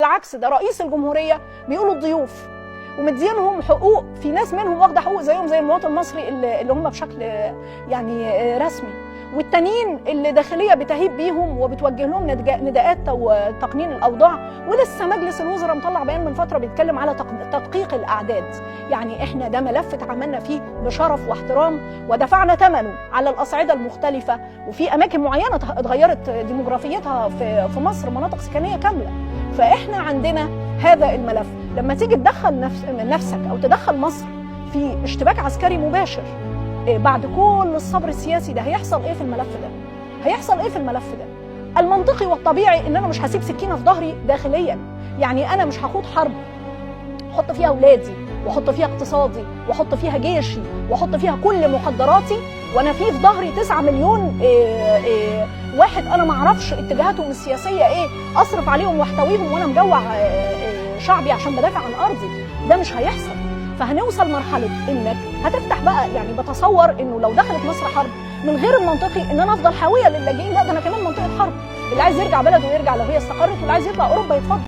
بالعكس ده رئيس الجمهورية بيقولوا الضيوف ومدينهم حقوق، في ناس منهم واخده حقوق زيهم زي المواطن المصري اللي هم بشكل يعني رسمي، والتانيين اللي داخليه بتهيب بيهم وبتوجه لهم نداءات وتقنين الاوضاع. ولسه مجلس الوزراء مطلع بيان من فتره بيتكلم على تدقيق الاعداد. يعني احنا ده ملف اتعاملنا فيه بشرف واحترام ودفعنا ثمنه على الاصعده المختلفه، وفي اماكن معينه اتغيرت ديموغرافيتها في مصر، مناطق سكنيه كامله. فاحنا عندنا هذا الملف. لما تيجي تدخل نفسك او تدخل مصر في اشتباك عسكري مباشر بعد كل الصبر السياسي ده، هيحصل ايه في الملف ده؟ هيحصل ايه في الملف ده؟ المنطقي والطبيعي ان انا مش هسيب سكينه في ظهري داخليا. يعني انا مش هخوض حرب احط فيها اولادي واحط فيها اقتصادي واحط فيها جيشي واحط فيها كل مقدراتي، وانا في ظهري 9 مليون واحد انا ما اعرفش اتجاهاتهم السياسيه ايه، اصرف عليهم واحتويهم وانا مجوع شعبي عشان بدافع عن ارضي. ده مش هيحصل. فهنوصل مرحله انك هتفتح بقى، يعني بتصور انه لو دخلت مصر حرب، من غير المنطقي ان انا افضل حاويه للاجئين، لا ده انا كمان منطقه حرب. اللي عايز يرجع بلده يرجع لو هي استقرت، واللي عايز يطلع اوروبا يتفضل.